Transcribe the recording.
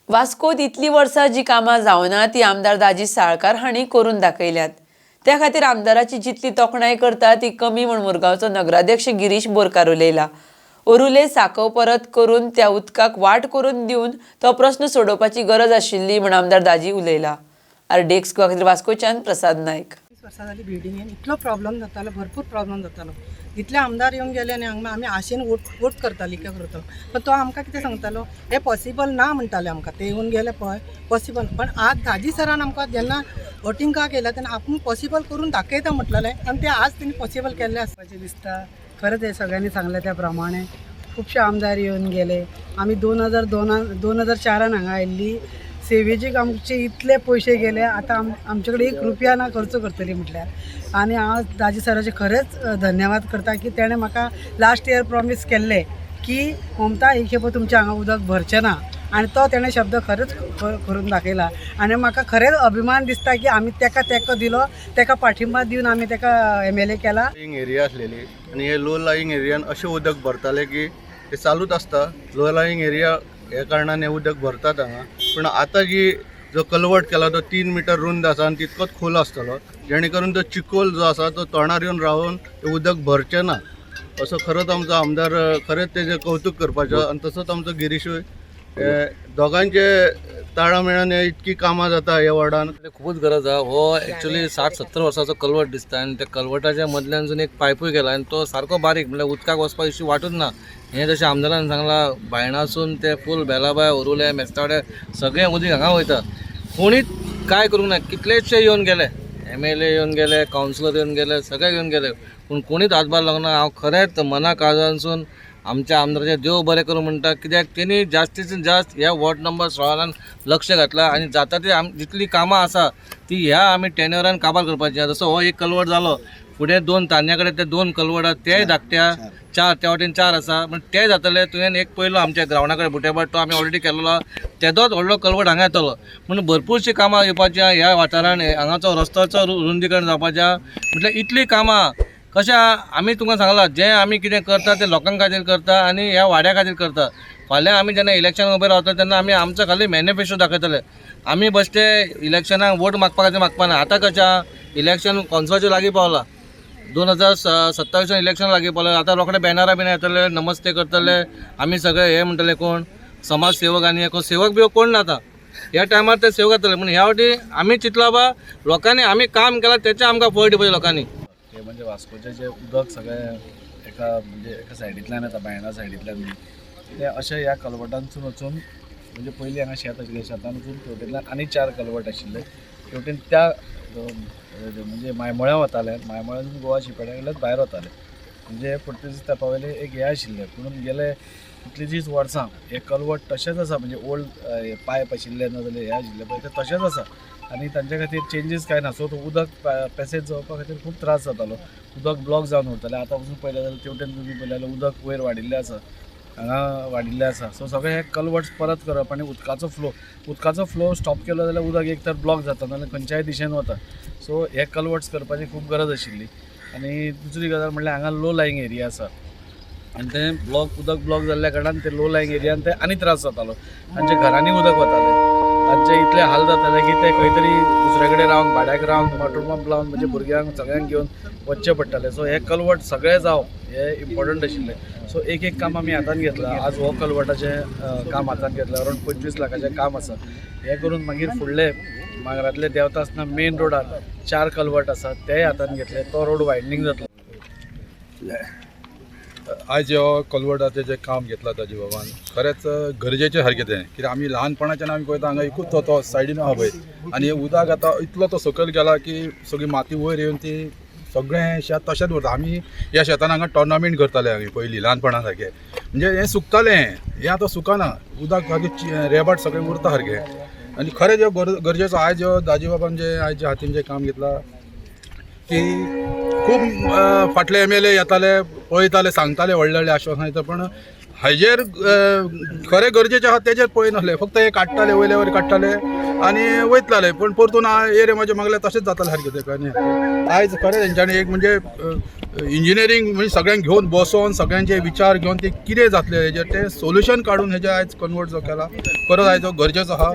वास्कोत इतली वर्सां जी कामां जावना ती आमदार दाजी साळकार हांणी करून दाखयल्यात। त्या खातीर आमदाराची जितली तोखणाय करता ती कमी म्हूण मुरगांवचो नगराध्यक्ष गिरीश बोरकार उलयला। ओरुले साकव परत करून त्या उदकाक वाट करून दिवन तो प्रश्न सोडोवपाची गरज आशिल्ली म्हूण आमदार दाजी उलयला। डेस्क वास्कोच्यान प्रसाद नायक। वर्सां जाली बिल्डिंगेन इतलो प्रॉब्लम जातालो, भरपूर प्रॉब्लम जातालो। इतले आमदार येवन गेले आनी आमी आशेन वोट करताली कित्याक करतलो, पण तो आमकां कितें सांगतालो हे पॉसिबल ना म्हणटाले आमकां। ते येवन गेले पळय पॉसिबल, पण आज दाजी सरान आमकां जेन्ना वोटिंगा केला तेन्ना आपूण पॉसिबल करून दाखयता म्हटलें आनी ते आज तेणी पॉसिबल केल्लें आसपाचें दिसता। खरेंच हे सगळ्यांनी सांगले त्या प्रमाणे खुबशे आमदार येवन गेले। आमी 2004 हांगा आयिल्ली, सेवेचेक आमचे इतले पयशे गेले, आतां आमचे कडेन 1 रुपया ना खर्च करतली म्हटल्यार। आनी हांव दाजी सराचे खरेंच धन्यवाद करता की तेणें म्हाका लास्ट इयर प्रॉमीस केल्ले की ममता ही खेपो तुमच्या हांगा उदक भरचें ना, आनी तो तेणें शब्द खरेंच करून दाखयला। आनी म्हाका खरेंच अभिमान दिसता की आमी तेका तेंको दिलो, तेका पाठिंबा दिवन आमी तेका MLA केला। एरिया आसलेली आनी हे लो लायिंग एरियान अशें उदक भरताले की ते चालूच आसता। लो लायिंग एरिया हे कारणान हे उदक भरतात हांगा, पण आतां जी जो कलवट केला तो 3 मीटर रुंद आसा आनी तितकोच खोल आसतलो, जेणे करून तो चिकोल जो आसा तो तोंडार येवन रावन ते उदक भरचें ना। असो खरोच आमचो आमदार खरेंच तेजें कौतुक करपाचो। आनी तसोच आमचो गिरीशूय, दोगांचे ताळमेळान इतकी कामां जाता ह्या वॉर्डान। खूपच गरज आहे। हो ॲक्च्युली 60-70 वर्साचो कलवट दिसता आनी त्या कलवटाच्या मदल्यानसून एक पायपूय गेला आनी तो सारको बारीक, म्हणजे उदकाक वचपाक इश्यू वाटूच ना। हे जशें आमदारान सांगला, बायणासून ते फूल बेलाबाय, ओरुले, मेस्तावडे सगळें उदीक हांगा वयता। कोणीच काय करूंक ना। कितलेशे येवन गेले, MLA येवन गेले, कावन्सिलर येवन गेले, सगळे येवन गेले, पूण कोणीच हातभार लागना। हांव खरेंच मना काळजानसून आमच्या आमदाराचे देव बरें करूं म्हणटा, कित्याक तेणी जास्तीत जास्त ह्या वॉर्ड नंबर 16 लक्ष घातला आनी जाता ती जितली कामां आसा ती ह्या आमी टेन्युरान काबार करपाची। जसो हो एक कलवट जालो, फुडें 2 तान्या कडेन ते 2 कलवट आसा, तेय धाकट्या 4 त्या वाटेन 4 आसा, पण ते जातले। तुवें एक पयलो आमच्या ग्रावंडा कडेन बुटेबाट तो आमी ऑलरेडी केल्लो, तेदोच व्हडलो कलवट हांगा येतलो। म्हणून भरपूरशीं कामां येवपाचीं ह्या वाठारान। हांगाचो रस्त्याचो रुंदीकरण जावपाचें, म्हटल्यार इतली कामां कशें आमी तुमकां सांगलां, जें आमी कितें करता तें लोकां खातीर करता आनी ह्या वाड्या खातीर करता। फाल्यां आमी जेन्ना इलेक्शन उबे रावता तेन्ना आमी आमचो खाली मॅनिफेस्टो दाखयतले। आमी बेश्टे इलेक्शनाक वोट मागपा खातीर मागपा ना। आतां कशें इलेक्शन कॉन्सोलचें लागीं पावलां, 2027 इलेक्शन लागीं पावलें। आतां रोखडे बॅनरां बीन येतले, नमस्ते करतले, आमी सगळे हे म्हणटले कोण समाज सेवक आनी हे सेवक बिवक कोण ना। आतां ह्या टायमार ते सेवक जातले, पूण ह्या वाटी आमी चिंतला बा लोकांनी आमी काम केलां तेचें आमकां फळ दिवपाचें लोकांनी। हे म्हणजे वास्कोचें जे उदक सगळें एका सायडींतल्यान येता, बायणा सायडींतल्यान ते अशें ह्या कलवटांसून वचून, म्हणजे पयलीं हांगा शेत आशिल्लें, शेतान वचून तेवटेंतल्यान आनी 4 कलवट आशिल्ले, तेवटेन त्या म्हणजे मायमोळ्या वताले, मायमोळ्यासून गोवा शिपेड्या कडल्यान भायर वताले। म्हणजे पुर्तुगीज तेंपा वयले एक हे आशिल्ले, पूण गेले कितलींशींच वर्सां हे कलवट तशेंच आसा। म्हणजे ओल्ड पायप आशिल्ले ना जाल्यार हे आशिल्ले पळय ते तशेंच आसा आनी तांचे खातीर चेंजीस कांय ना। सो तो उदक पॅसेज जावपा खातीर खूब त्रास जातालो, उदक ब्लॉक जावन उरतालें। आतां पसून पळयलें जाल्यार तेवटेन तुमी पळयलें जाल्यार उदक वयर वाडिल्लें आसा, हांगा वाडिल्लें आसा। सो सगळे हे कलवट परत करप आनी उदकाचो फ्लो स्टॉप केलो जाल्यार उदक एक तर ब्लॉक जाता नाल्यार खंयच्याय दिशेन वता। सो हे कलवट्स करपाची खूब गरज आशिल्ली। आनी दुसरी गजाल म्हणल्यार हांगा लो लायिंग एरिया आसा आनी ते उदक ब्लॉक जाल्ल्या कारणान ते लो लायिंग एरियान ते आनी त्रास जातालो। तांच्या घरांनी उदक वतालें, तांचे इतले हाल जाताले की ते खंय तरी दुसरे कडेन रावन, भाड्याक रावन, वॉटर पंप लावन म्हणजे भुरग्यांक सगळ्यांक घेवन वचचें पडटालें। सो हे कलवट सगळे जावप हे इम्पॉर्टंट आशिल्लें। सो एक काम आमी हातान घेतलां। आज हो कलवटाचें काम हातान घेतलां, अरावंड 25 लाखाचें काम आसा। हे करून मागीर फुडले मागरांतले देंवता आसतना मेन रोडार 4 कलवट आसा तेय हातान घेतले, तो रोड वायडनींग जातलो। आज हो कलवटाचें जें काम घेतलां ताजे बाबान खरेंच गरजेचें सारकें तें, कित्याक आमी ल्हानपणाच्यान आमी पळयता हांगा एकूच तो सायडीन आहा पळय, आनी हे उदक आतां इतलो तो सकयल गेला की सगळी माती वयर येवन ती सगळें शेत तशेंच उरता। आमी ह्या शेतान हांगा टोर्नामेंट करताले आमी पयलीं ल्हानपणा सारकें, म्हणजे हें सुकतालें, हें आतां सुकाना, उदक सारकें रेबाट सगळें उरता सारकें। आनी खरेंच ह्यो गरजेचो आयज ह्यो दाजी बाबान जें आयज जे हातीन जें काम घेतलां की खूब फाटले MLA येताले, पळयताले, सांगताले व्हडले व्हडले आश्वासनां दिता, पण हाजेर खरें गरजेचें आहा तेजेर पळयनासले, फक्त हे काडटाले वयले वयर काडटाले आनी वयतले, पण परतून एरिया म्हाजे मागले तशेंच जातालें सारकें तें आनी आयज खरें तेंच्यांनी एक म्हणजे इंजिनियरींग म्हणजे सगळ्यांक घेवन बसोन सगळ्यांचे विचार घेवन ते कितें जातले हेजेर ते सोल्युशन काडून हेजे आयज कन्वर्ट जो केला खरोच आयज गरजेचो आहा.